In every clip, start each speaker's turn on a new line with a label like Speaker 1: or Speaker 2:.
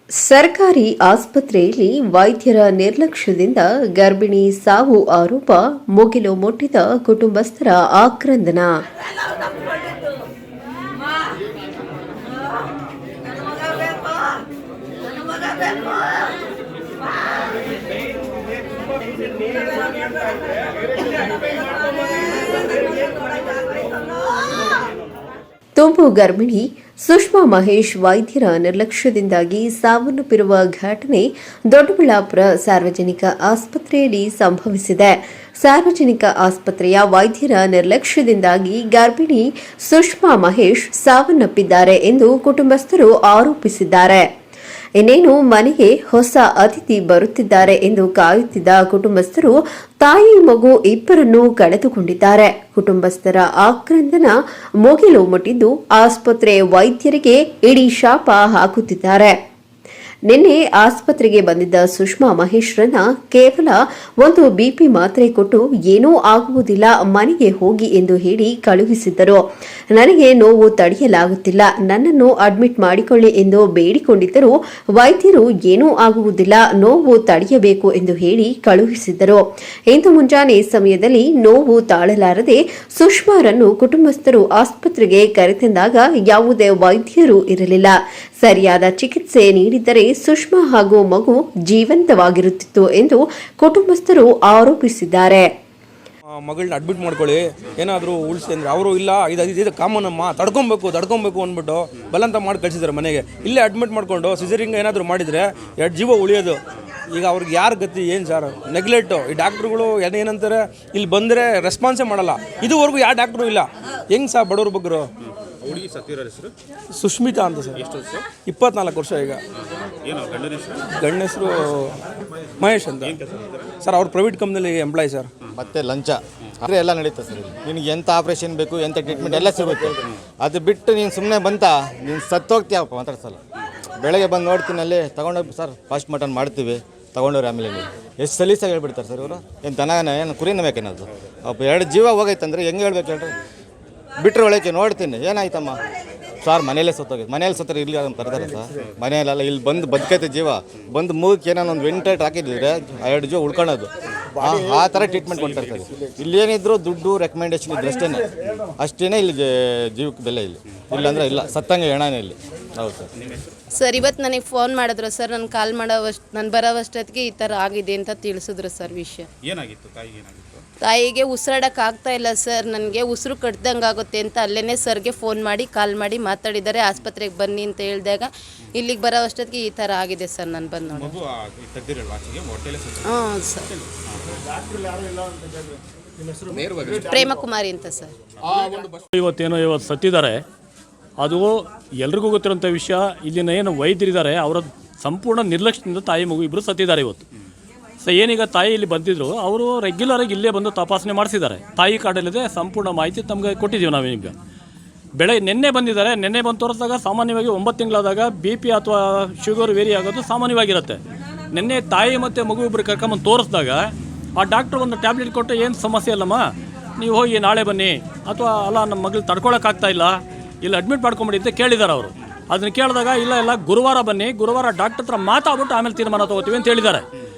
Speaker 1: ಸರ್ಕಾರಿ ಆಸ್ಪತ್ರೆಯಲ್ಲಿ ವೈದ್ಯರ ನಿರ್ಲಕ್ಷ್ಯದಿಂದ ಗರ್ಭಿಣಿ ಸಾವು ಆರೋಪ ಮುಗಿಲು ಮುಟ್ಟಿದ ಕುಟುಂಬಸ್ಥರ ಆಕ್ರಂದನ. ತುಂಬು ಗರ್ಭಿಣಿ ಸುಷ್ಮಾ ಮಹೇಶ್ ವೈದ್ಯರ ನಿರ್ಲಕ್ಷ್ಯದಿಂದಾಗಿ ಸಾವನ್ನಪ್ಪಿರುವ ಘಟನೆ ದೊಡ್ಡಬಳ್ಳಾಪುರ ಸಾರ್ವಜನಿಕ ಆಸ್ಪತ್ರೆಯಲ್ಲಿ ಸಂಭವಿಸಿದೆ. ಸಾರ್ವಜನಿಕ ಆಸ್ಪತ್ರೆಯ ವೈದ್ಯರ ನಿರ್ಲಕ್ಷ್ಯದಿಂದಾಗಿ ಗರ್ಭಿಣಿ ಸುಷ್ಮಾ ಮಹೇಶ್ ಸಾವನ್ನಪ್ಪಿದ್ದಾರೆ ಎಂದು ಕುಟುಂಬಸ್ಥರು ಆರೋಪಿಸಿದ್ದಾರೆ. ಇನ್ನೇನು ಮನೆಗೆ ಹೊಸ ಅತಿಥಿ ಬರುತ್ತಿದ್ದಾರೆ ಎಂದು ಕಾಯುತ್ತಿದ್ದ ಕುಟುಂಬಸ್ಥರು ತಾಯಿ ಮಗು ಇಬ್ಬರನ್ನೂ ಕಳೆದುಕೊಂಡಿದ್ದಾರೆ. ಕುಟುಂಬಸ್ಥರ ಆಕ್ರಂದನ ಮುಗಿಲು ಮುಟ್ಟಿದ್ದು ಆಸ್ಪತ್ರೆ ವೈದ್ಯರಿಗೆ ಇಡೀ ಶಾಪ ಹಾಕುತ್ತಿದ್ದಾರೆ. ನಿನ್ನೆ ಆಸ್ಪತ್ರೆಗೆ ಬಂದಿದ್ದ ಸುಷ್ಮಾ ಮಹೇಶ್ರನ್ನ ಕೇವಲ ಒಂದು ಬಿಪಿ ಮಾತ್ರೆ ಕೊಟ್ಟು ಏನೂ ಆಗುವುದಿಲ್ಲ, ಮನೆಗೆ ಹೋಗಿ ಎಂದು ಹೇಳಿ ಕಳುಹಿಸಿದ್ದರು. ನನಗೆ ನೋವು ತಡೆಯಲಾಗುತ್ತಿಲ್ಲ, ನನ್ನನ್ನು ಅಡ್ಮಿಟ್ ಮಾಡಿಕೊಳ್ಳಿ ಎಂದು ಬೇಡಿಕೊಂಡಿದ್ದರು. ವೈದ್ಯರು ಏನೂ ಆಗುವುದಿಲ್ಲ, ನೋವು ತಡೆಯಬೇಕು ಎಂದು ಹೇಳಿ ಕಳುಹಿಸಿದ್ದರು. ಇಂದು ಮುಂಜಾನೆ ಸಮಯದಲ್ಲಿ ನೋವು ತಾಳಲಾರದೆ ಸುಷ್ಮಾರನ್ನು ಕುಟುಂಬಸ್ಥರು ಆಸ್ಪತ್ರೆಗೆ ಕರೆತಂದಾಗ ಯಾವುದೇ ವೈದ್ಯರು ಇರಲಿಲ್ಲ. ಸರಿಯಾದ ಚಿಕಿತ್ಸೆ ನೀಡಿದ್ದರೆ ಸುಷ್ಮಾ ಹಾಗೂ ಮಗು ಜೀವಂತವಾಗಿರುತ್ತಿತ್ತು ಎಂದು ಕುಟುಂಬಸ್ಥರು ಆರೋಪಿಸಿದ್ದಾರೆ.
Speaker 2: ಮಗಳನ್ನ ಅಡ್ಮಿಟ್ ಮಾಡ್ಕೊಳ್ಳಿ, ಏನಾದರೂ ಉಳಿಸಿ ಅಂದರೆ ಅವರು ಇಲ್ಲ, ಇದು ಕಾಮನ್ ಅಮ್ಮ, ತಡ್ಕೊಬೇಕು ಅಂದ್ಬಿಟ್ಟು ಬಲಂತ ಮಾಡಿ ಕಳಿಸಿದ್ದಾರೆ ಮನೆಗೆ. ಇಲ್ಲೇ ಅಡ್ಮಿಟ್ ಮಾಡಿಕೊಂಡು ಸಿಸರಿಂಗ್ ಏನಾದರೂ ಮಾಡಿದರೆ 2 ಜೀವ ಉಳಿಯೋದು. ಈಗ ಅವ್ರಿಗೆ ಯಾರು ಗತಿ ಏನು ಸರ್? ನೆಗ್ಲೆಕ್ಟು. ಈ ಡಾಕ್ಟ್ರುಗಳು ಏನಂತಾರೆ, ಇಲ್ಲಿ ಬಂದರೆ ರೆಸ್ಪಾನ್ಸೇ ಮಾಡಲ್ಲ. ಇದುವರೆಗೂ ಯಾವ ಡಾಕ್ಟ್ರು ಇಲ್ಲ. ಹೆಂಗೆ ಸರ್ ಬಡವ್ರ ಬಗ್ಗರು?
Speaker 3: ಹುಡುಗಿ ಸತ್ತಿರೋ ಹೆಸರು
Speaker 2: ಸುಷ್ಮಿತಾ ಅಂತ ಸರ್.
Speaker 3: ಎಷ್ಟು ವರ್ಷ?
Speaker 2: 24 ವರ್ಷ. ಈಗ
Speaker 3: ಏನು
Speaker 2: ಗಂಡ ಹೆಸರು ಮಹೇಶ್ ಅಂತ ಸರ್. ಅವ್ರು ಪ್ರೈವೇಟ್ ಕಂಪ್ನಿಲಿ ಎಂಪ್ಲಾಯ್ ಸರ್.
Speaker 4: ಮತ್ತೆ ಲಂಚ ಆದರೆ ಎಲ್ಲ ನಡೀತದೆ ಸರ್. ನಿನಗೆ ಎಂಥ ಆಪ್ರೇಷನ್ ಬೇಕು, ಎಂಥ ಟ್ರೀಟ್ಮೆಂಟ್ ಎಲ್ಲ ಸಿಗುತ್ತೆ. ಅದು ಬಿಟ್ಟು ನೀನು ಸುಮ್ಮನೆ ನೀನು ಸತ್ತೋಗ್ತೀಯಪ್ಪ ಮಾತಾಡ್ಸಲ್ಲ. ಬೆಳಗ್ಗೆ ಬಂದು ನೋಡ್ತೀನಿ, ಅಲ್ಲಿ ತೊಗೊಂಡೋಗಿ ಸರ್ ಫಾಸ್ಟ್ ಮಟನ್ ಮಾಡ್ತೀವಿ, ತೊಗೊಂಡೋರಿ. ಆಮೇಲೆ ಎಷ್ಟು ಸಲೀಸಾಗಿ ಹೇಳ್ಬಿಡ್ತಾರೆ ಸರ್ ಇವರು. ಏನು ದನನ ಏನು ಕುರಿನ ಬೇಕೇನದು? ಅಪ್ಪ 2 ಜೀವ ಹೋಗೈತಂದ್ರೆ ಹೆಂಗೆ ಹೇಳ್ಬೇಕು ಹೇಳ್ರಿ? ಬಿಟ್ಟರೆ ಒಳಗೆ ನೋಡ್ತೀನಿ, ಏನಾಯ್ತಮ್ಮ ಸರ್ ಮನೇಲೇ ಸತ್ತೋಗಿದ್ದು. ಮನೇಲಿ ಸತ್ತರೆ ಇಲ್ಲಿ ಅದನ್ನು ಬರ್ತಾರೆ ಸರ್, ಮನೆಯಲ್ಲ ಇಲ್ಲಿ ಬಂದು ಬದುಕೈತೆ ಜೀವ. ಬಂದು ಮೂಗಕ್ಕೆ ಏನೋ ಒಂದು ವೆಂಟಿಲೇಟರ್ ಹಾಕಿದ್ರೆ 2 ಜೀವ ಉಳ್ಕೊಳ್ಳೋದು. ಆ ಥರ ಟ್ರೀಟ್ಮೆಂಟ್ ಕೊಡ್ತಾರೆ ಸರ್. ಇಲ್ಲೇನಿದ್ರು ದುಡ್ಡು ರೆಕಮೆಂಡೇಶನ್ ಇದ್ರೆ ಅಷ್ಟೇ ಇಲ್ಲಿ ಜೀವಕ್ಕೆ ಬೆಲೆ. ಇಲ್ಲಾಂದರೆ ಇಲ್ಲ, ಸತ್ತಂಗೆ ಹೆಣನೇ ಇಲ್ಲಿ. ಹೌದು ಸರ್.
Speaker 5: ಸರ್ ಇವತ್ತು ನನಗೆ ಫೋನ್ ಮಾಡಿದ್ರು ಸರ್. ನಾನು ಕಾಲ್ ನಾನು ಬರೋವಷ್ಟೊತ್ತಿಗೆ ಈ ಥರ ಆಗಿದೆ ಅಂತ ತಿಳಿಸಿದ್ರು ಸರ್. ವಿಷಯ
Speaker 3: ಏನಾಗಿತ್ತು? ತಾಯಿಗೆ ಏನಾಗಿತ್ತು?
Speaker 5: ತಾಯಿಗೆ ಉಸಿರಾಡಕ್ಕೆ ಆಗ್ತಾ ಇಲ್ಲ ಸರ್, ನನಗೆ ಉಸಿರು ಕಟ್ದಂಗೆ ಆಗುತ್ತೆ ಅಂತ ಅಲ್ಲೇ ಸರ್ಗೆ ಫೋನ್ ಮಾಡಿ ಕಾಲ್ ಮಾಡಿ ಮಾತಾಡಿದ್ದಾರೆ. ಆಸ್ಪತ್ರೆಗೆ ಬನ್ನಿ ಅಂತ ಹೇಳಿದಾಗ ಇಲ್ಲಿಗೆ ಬರೋ ಅಷ್ಟೊತ್ತಿಗೆ ಈ ಥರ ಆಗಿದೆ ಸರ್. ನಾನು ಬಂದು ನೋಡಿ. ಹಾಂ ಸರ್. ಪ್ರೇಮಕುಮಾರಿ ಅಂತ ಸರ್.
Speaker 6: ಇವತ್ತು ಸತ್ತಿದ್ದಾರೆ. ಅದು ಎಲ್ರಿಗೂ ಗೊತ್ತಿರೋಂಥ ವಿಷಯ. ಇಲ್ಲಿನ ಏನು ವೈದ್ಯರಿದ್ದಾರೆ ಅವರ ಸಂಪೂರ್ಣ ನಿರ್ಲಕ್ಷ್ಯದಿಂದ ತಾಯಿ ಮಗು ಇಬ್ಬರು ಸತ್ತಿದ್ದಾರೆ ಇವತ್ತು. ಸೊ ಏನೀಗ ತಾಯಿ ಇಲ್ಲಿ ಬಂದಿದ್ದರು, ಅವರು ರೆಗ್ಯುಲರಾಗಿ ಇಲ್ಲೇ ಬಂದು ತಪಾಸಣೆ ಮಾಡಿಸಿದ್ದಾರೆ. ತಾಯಿ ಕಾರ್ಡಲ್ಲಿದೆ, ಸಂಪೂರ್ಣ ಮಾಹಿತಿ ತಮಗೆ ಕೊಟ್ಟಿದ್ದೀವಿ ನಾವೀಗ. ನಿನ್ನೆ ಬಂದಿದ್ದಾರೆ. ನಿನ್ನೆ ಬಂದು ತೋರಿಸಿದಾಗ ಸಾಮಾನ್ಯವಾಗಿ 9 ತಿಂಗಳಾದಾಗ BP ಅಥವಾ ಶುಗರ್ ವೇರಿ ಆಗೋದು ಸಾಮಾನ್ಯವಾಗಿರುತ್ತೆ. ನಿನ್ನೆ ತಾಯಿ ಮತ್ತು ಮಗು ಇಬ್ಬರು ಕರ್ಕೊಂಬಂದು ತೋರಿಸಿದಾಗ ಆ ಡಾಕ್ಟ್ರು ಒಂದು ಟ್ಯಾಬ್ಲೆಟ್ ಕೊಟ್ಟು, ಏನು ಸಮಸ್ಯೆ ಅಲ್ಲಮ್ಮ, ನೀವು ಹೋಗಿ ನಾಳೆ ಬನ್ನಿ, ಅಥವಾ ಅಲ್ಲ ನಮ್ಮ ಮಗಳು ತಡ್ಕೊಳಕ್ಕಾಗ್ತಾ ಇಲ್ಲ, ಇಲ್ಲಿ ಅಡ್ಮಿಟ್ ಮಾಡ್ಕೊಂಬಿಡಿ ಅಂತ ಕೇಳಿದ್ದಾರೆ ಅವರು. ಅದನ್ನು ಕೇಳಿದಾಗ ಇಲ್ಲ ಗುರುವಾರ ಬನ್ನಿ, ಗುರುವಾರ ಡಾಕ್ಟರ್ ಹತ್ರ ಮಾತಾಡ್ಬಿಟ್ಟು ಆಮೇಲೆ ತೀರ್ಮಾನ ತೊಗೋತೀವಿ ಅಂತ ಹೇಳಿದ್ದಾರೆ.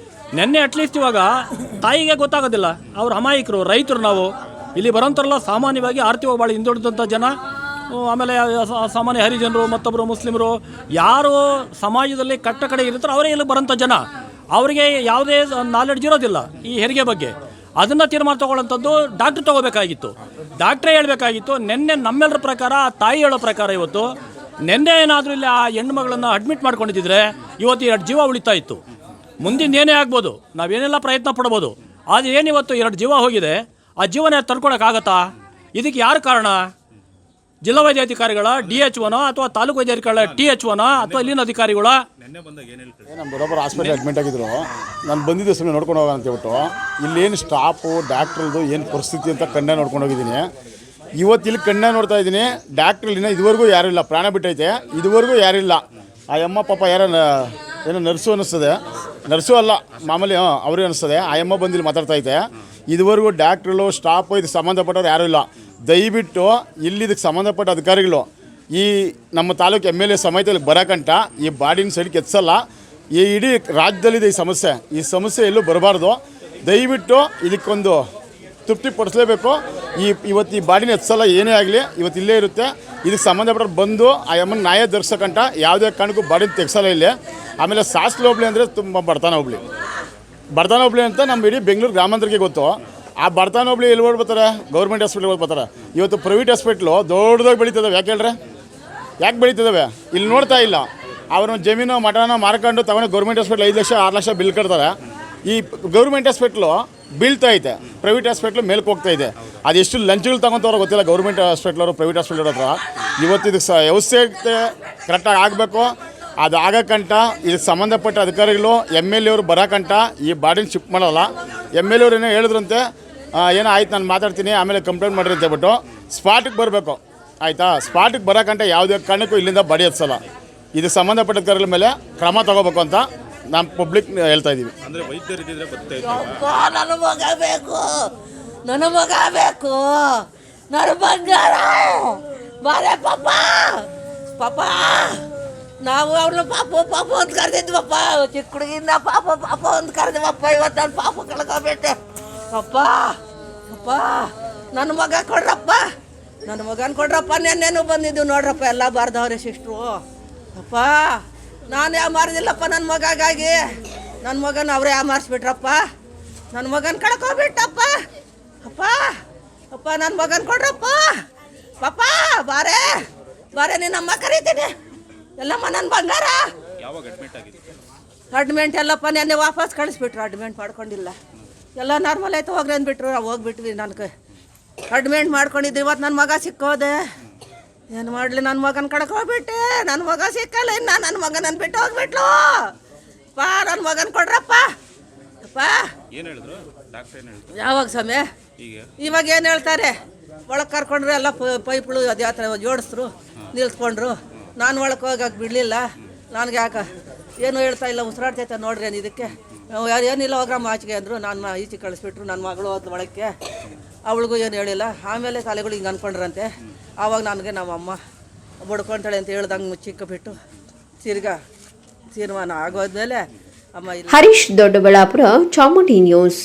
Speaker 6: ನಿನ್ನೆ ಅಟ್ಲೀಸ್ಟ್ ಇವಾಗ ತಾಯಿಗೆ ಗೊತ್ತಾಗೋದಿಲ್ಲ. ಅವ್ರು ಅಮಾಯಕರು, ರೈತರು. ನಾವು ಇಲ್ಲಿ ಬರೋಂಥರಲ್ಲ ಸಾಮಾನ್ಯವಾಗಿ ಆರ್ಥಿಕವಾಗಿ ಭಾಳ ಹಿಂದುಳಿದಂಥ ಜನ, ಆಮೇಲೆ ಸಾಮಾನ್ಯ ಹರಿಜನರು, ಮತ್ತೊಬ್ಬರು ಮುಸ್ಲಿಮರು, ಯಾರು ಸಮಾಜದಲ್ಲಿ ಕಟ್ಟ ಕಡೆ ಇರ್ತಾರೋ ಅವರೇ ಇಲ್ಲಿ ಬರೋಂಥ ಜನ. ಅವರಿಗೆ ಯಾವುದೇ ನಾಲೆಡ್ಜ್ ಇರೋದಿಲ್ಲ ಈ ಹೆರಿಗೆ ಬಗ್ಗೆ. ಅದನ್ನು ತೀರ್ಮಾನ ತೊಗೊಳ್ಳೋಂಥದ್ದು ಡಾಕ್ಟ್ರ್ ತೊಗೋಬೇಕಾಗಿತ್ತು, ಡಾಕ್ಟ್ರೇ ಹೇಳಬೇಕಾಗಿತ್ತು. ನಿನ್ನೆ ನಮ್ಮೆಲ್ಲರ ಪ್ರಕಾರ, ತಾಯಿ ಹೇಳೋ ಪ್ರಕಾರ ಇವತ್ತು ನಿನ್ನೆ ಏನಾದರೂ ಇಲ್ಲಿ ಆ ಹೆಣ್ಣು ಮಗಳನ್ನು ಅಡ್ಮಿಟ್ ಮಾಡ್ಕೊಂಡಿದ್ದಿದ್ರೆ ಇವತ್ತು 2 ಜೀವ ಉಳಿತಾ ಇತ್ತು. ಮುಂದಿನ ಏನೇ ಆಗ್ಬೋದು, ನಾವೇನೆಲ್ಲ ಪ್ರಯತ್ನ ಪಡ್ಬೋದು. ಆದರೆ ಏನಿವತ್ತು 2 ಜೀವ ಹೋಗಿದೆ, ಆ ಜೀವನ ತಡ್ಕೊಳಕ್ಕಾಗತ್ತಾ? ಇದಕ್ಕೆ ಯಾರು ಕಾರಣ? ಜಿಲ್ಲಾ ವೈದ್ಯಾಧಿಕಾರಿಗಳ DHOನೋ ಅಥವಾ ತಾಲೂಕು ವೈದ್ಯಾಧಿಕಾರಿಗಳ THOನೋ ಅಥವಾ ಇಲ್ಲಿನ ಅಧಿಕಾರಿಗಳ?
Speaker 7: ನಮ್ಮ ಬರೋಬ್ಬರ ಹಾಸ್ಪಿಟಲ್ ಅಡ್ಮಿಟ್ ಆಗಿದ್ರು. ನಾನು ಬಂದಿದ್ದೆ ಸುಮ್ಮನೆ ನೋಡ್ಕೊಂಡು ಹೋಗೋಣ ಅಂತ ಹೇಳ್ಬಿಟ್ಟು. ಇಲ್ಲೇನು ಸ್ಟಾಫು ಡಾಕ್ಟ್ರದ್ದು ಏನು ಪರಿಸ್ಥಿತಿ ಅಂತ ಕಣ್ಣೇ ನೋಡ್ಕೊಂಡು ಹೋಗಿದ್ದೀನಿ. ಇವತ್ತು ಇಲ್ಲಿ ಕಣ್ಣೇ ನೋಡ್ತಾ ಇದ್ದೀನಿ. ಡಾಕ್ಟ್ರಲ್ಲಿನ ಇದುವರೆಗೂ ಯಾರೂ ಇಲ್ಲ, ಪ್ರಾಣ ಬಿಟ್ಟೈತೆ, ಇದುವರೆಗೂ ಯಾರಿಲ್ಲ. ಆ ಅಮ್ಮ ಪಾಪ ಏನೋ ನರ್ಸು ಅನ್ನಿಸ್ತದೆ, ನರ್ಸು ಅಲ್ಲ ಮಾಮೂಲಿ ಅವರೇ ಅನ್ನಿಸ್ತದೆ. ಆ ಅಮ್ಮ ಬಂದಿಲ್ಲಿ ಮಾತಾಡ್ತೈತೆ. ಇದುವರೆಗೂ ಡಾಕ್ಟ್ರುಗಳು ಸ್ಟಾಫು ಇದಕ್ಕೆ ಸಂಬಂಧಪಟ್ಟವ್ರು ಯಾರೂ ಇಲ್ಲ. ದಯವಿಟ್ಟು ಇಲ್ಲಿ ಇದಕ್ಕೆ ಸಂಬಂಧಪಟ್ಟ ಅಧಿಕಾರಿಗಳು ಈ ನಮ್ಮ ತಾಲೂಕು MLA ಸಮೇತದಲ್ಲಿ ಬರೋಕಂಟ ಈ ಬಾಡಿನ ಸೈಡ್ಗೆ ಎತ್ಸಲ್ಲ. ಈ ಇಡೀ ರಾಜ್ಯದಲ್ಲಿದೆ ಈ ಸಮಸ್ಯೆ ಎಲ್ಲೂ ಬರಬಾರ್ದು. ದಯವಿಟ್ಟು ಇದಕ್ಕೊಂದು ತೃಪ್ತಿಪಡಿಸಲೇಬೇಕು. ಇವತ್ತು ಈ ಬಾಡಿನ ಎತ್ಸಲ್ಲ, ಏನೇ ಆಗಲಿ ಇವತ್ತು ಇಲ್ಲೇ ಇರುತ್ತೆ. ಇದಕ್ಕೆ ಸಂಬಂಧಪಟ್ಟವ್ರು ಬಂದು ಆ ಅಮ್ಮನ ನ್ಯಾಯ ದೊರಕಿಸೋಕಂಟ ಯಾವುದೇ ಕಾರಣಕ್ಕೂ ಬಾಡಿನ ತೆಗ್ಸಲ್ಲ ಇಲ್ಲಿ. ಆಮೇಲೆ ಸಾಸ್ಲು ಹೋಬ್ಳಿ ಅಂದರೆ ತುಂಬ ಬಡತನ ಹೋಬ್ಳಿ ಅಂತ ನಮ್ಮ ಇಡೀ ಬೆಂಗಳೂರು ಗ್ರಾಮಾಂತರಕ್ಕೆ ಗೊತ್ತು. ಆ ಬಡತನ ಹೋಬ್ಳಿ ಎಲ್ಲಿ ಓಡ್ಬರ್ತಾರೆ? ಗೌರ್ಮೆಂಟ್ ಹಾಸ್ಪಿಟ್ಲಿಗೆ ಓದ್ಬರ್ತಾರೆ. ಇವತ್ತು ಪ್ರೈವೇಟ್ ಹಾಸ್ಪಿಟ್ಲು ದೊಡ್ಡದಾಗಿ ಬೆಳೀತದವೆ. ಯಾಕೆ ಬೆಳೀತದವೆ? ಇಲ್ಲಿ ನೋಡ್ತಾ ಇಲ್ಲ. ಅವ್ರನ್ನ ಜಮೀನು ಮಠನ ಮಾರ್ಕೊಂಡು ತಗೊಂಡು government hospital 5 lakh 6 lakh bill ಕಟ್ತಾರೆ. ಈ ಗೌರ್ಮೆಂಟ್ ಹಾಸ್ಪಿಟ್ಲು ಬೀಳ್ತಾ ಐತೆ, ಪ್ರೈವೇಟ್ ಹಾಸ್ಪಿಟ್ಲು ಮೇಲ್ಕೆ ಹೋಗ್ತಾ ಇದೆ. ಅದೆಷ್ಟು ಲಂಚಗಳು ತಗೊತವ್ರೋ ಗೊತ್ತಿಲ್ಲ ಗೌರ್ಮೆಂಟ್ ಹಾಸ್ಪಿಟ್ಲವರು ಪ್ರೈವೇಟ್ ಹಾಸ್ಪಿಟ್ಲ್ ಹತ್ರ. ಇವತ್ತು ಇದಕ್ಕೆ ವ್ಯವಸ್ಥೆ ಕರೆಕ್ಟಾಗಿ ಆಗಬೇಕು. ಅದು ಆಗಕ್ಕಂಟ ಇದಕ್ಕೆ ಸಂಬಂಧಪಟ್ಟ ಅಧಿಕಾರಿಗಳು MLA ಅವರು ಬರೋಕಂಟ ಈ ಬಾಡಿನ ಶಿಫ್ಟ್ ಮಾಡಲ್ಲ. MLA ಅವ್ರು ಏನೋ ಹೇಳಿದ್ರಂತೆ, ಏನೋ ಆಯ್ತು ನಾನು ಮಾತಾಡ್ತೀನಿ ಆಮೇಲೆ ಕಂಪ್ಲೇಂಟ್ ಮಾಡಿರಿ ಅಂತ ಹೇಳ್ಬಿಟ್ಟು ಸ್ಪಾಟಿಗೆ ಬರಬೇಕು. ಆಯಿತಾ? ಸ್ಪಾಟಿಗೆ ಬರೋಕಂಟ ಯಾವುದೇ ಕಾರಣಕ್ಕೂ ಇಲ್ಲಿಂದ ಬಾಡಿ ಎತ್ಸಲ್ಲ. ಇದಕ್ಕೆ ಸಂಬಂಧಪಟ್ಟ ಅಧಿಕಾರಿಗಳ ಮೇಲೆ ಕ್ರಮ ತಗೋಬೇಕು ಅಂತ ನಮ್ಮ ಪಬ್ಲಿಕ್ ಹೇಳ್ತಾ ಇದ್ದೀವಿ.
Speaker 3: ಅಂದರೆ ವೈದ್ಯರಿದ್ದರೆ ಬರ್ತಾ
Speaker 8: ನನ್ನ ಮಗ ಬೇಕು, ನನ್ನ ಮಗ ಬೇಕು, ನನ್ನ ಬಂಗಾರ ಬಾರೆ ಪಾಪ ಪಾಪ. ನಾವು ಅವ್ರನ್ನ ಪಾಪ ಅಂತ ಕರೆದಿದ್ವಪ್ಪ, ಚಿಕ್ಕ ಹುಡುಗಿಂದ ಪಾಪ ಅಂತ ಕರೆದಿವಪ್ಪ. ಇವತ್ತು ನನ್ನ ಪಾಪ ಕಳ್ಕೊಬಿಟ್ಟೆ ಅಪ್ಪ. ಅಪ್ಪ ನನ್ನ ಮಗ ಕೊಡ್ರಪ್ಪ, ನನ್ನ ಮಗನ ಕೊಡ್ರಪ್ಪ. ನೆನ್ನೆನೂ ಬಂದಿದ್ದು ನೋಡ್ರಪ್ಪ, ಎಲ್ಲ ಬಾರ್ದವ್ರೆ ಸಿಸ್ಟ್ರು. ಅಪ್ಪ ನಾನು ಯಾವ ಮಾರಿದಿಲ್ಲಪ್ಪ ನನ್ನ ಮಗಾಗಿ. ನನ್ನ ಮಗನ ಅವರೇ ಯಾವ ಮಾರಿಸ್ಬಿಟ್ರಪ್ಪ. ನನ್ನ ಮಗನ ಕಳ್ಕೊಬಿಟ್ಟಪ್ಪ. ಅಪ್ಪ ಅಪ್ಪ ನನ್ನ ಮಗನ ಕೊಡ್ರಪ್ಪ. ಪಾಪ ಬಾರೆ ನೀನಮ್ಮ ಕರೀತೀನಿ. ಎಲ್ಲಮ್ಮ ನನ್ನ ಬಂಗಾರ.
Speaker 3: ಯಾವಾಗ ಅಡ್ಮಿಟ್ ಆಗಿದೆ?
Speaker 8: ಅಡ್ಮಿಂಟ್ ಎಲ್ಲಪ್ಪ ನೆನ್ನೆ ವಾಪಸ್ ಕಳಿಸ್ಬಿಟ್ರು. ಅಡ್ಮಿಂಟ್ ಮಾಡ್ಕೊಂಡಿಲ್ಲ, ಎಲ್ಲ ನಾರ್ಮಲ್ ಆಯ್ತು ಹೋಗ್ರಿ ಅಂದ್ಬಿಟ್ರು. ನಾವು ಹೋಗ್ಬಿಟ್ವಿ. ನನಗೆ ಅಡ್ಮಿಂಟ್ ಮಾಡ್ಕೊಂಡಿದ್ದು. ಇವತ್ತು ನನ್ನ ಮಗ ಸಿಕ್ಕೋದೆ. ಏನು ಮಾಡಲಿ, ನನ್ನ ಮಗನ ಕಳ್ಕೊಬಿಟ್ಟೆ. ನನ್ನ ಮಗ ಸಿಕ್ಕಲ್ಲ ಇನ್ನು. ನನ್ನ ಮಗನ ಬಿಟ್ಟು ಹೋಗ್ಬಿಟ್ಲು. ನನ್ನ ಮಗನ ಕೊಡ್ರಪ್ಪ. ಅಪ್ಪ
Speaker 3: ಏನು ಹೇಳಿದ್ರು ಡಾಕ್ಟರ್? ಏನು ಹೇಳಿದ್ರು?
Speaker 8: ಯಾವಾಗ ಸಮಯ? ಇವಾಗ ಏನು ಹೇಳ್ತಾರೆ? ಒಳಗೆ ಕರ್ಕೊಂಡ್ರು, ಎಲ್ಲ ಪೈಪ್ಗಳು ಅದು ಯಾವ ಥರ ಜೋಡಿಸಿದ್ರು, ನಿಲ್ಸ್ಕೊಂಡ್ರು. ನಾನು ಒಳಗೆ ಹೋಗಕ್ಕೆ ಬಿಡಲಿಲ್ಲ. ನನಗೆ ಯಾಕೆ ಏನು ಹೇಳ್ತಾ ಇಲ್ಲ, ಉಸಿರಾಡ್ತೈತೆ ನೋಡ್ರಿ ಇದಕ್ಕೆ. ಏನಿಲ್ಲ ಹೋಗ್ರಮ್ಮ ಆಚೆಗೆ ಅಂದರು. ನಾನು ಈಚೆ ಕಳಿಸ್ಬಿಟ್ರು. ನನ್ನ ಮಗಳು ಹೋದ ಒಳಕ್ಕೆ, ಅವಳಿಗೂ ಏನು ಹೇಳಿಲ್ಲ. ಆಮೇಲೆ ತಲೆಗಳು ಹಿಂಗೆ ಅಂದ್ಕೊಂಡ್ರಂತೆ. ಆವಾಗ ನನಗೆ ನಮ್ಮಮ್ಮ ಬಡ್ಕೊತಾಳೆ ಅಂತ ಹೇಳ್ದಂಗೆ ಮುಚ್ಚಿಕ್ಕಿಬಿಟ್ಟು ತಿರ್ಗಾ ತೀರ್ಮಾನ ಆಗೋದ್ಮೇಲೆ ಅಮ್ಮ.
Speaker 1: ಹರೀಶ್ ದೊಡ್ಡಬಳ್ಳಾಪುರ, ಚಾಮುಂಡಿ ನ್ಯೂಸ್.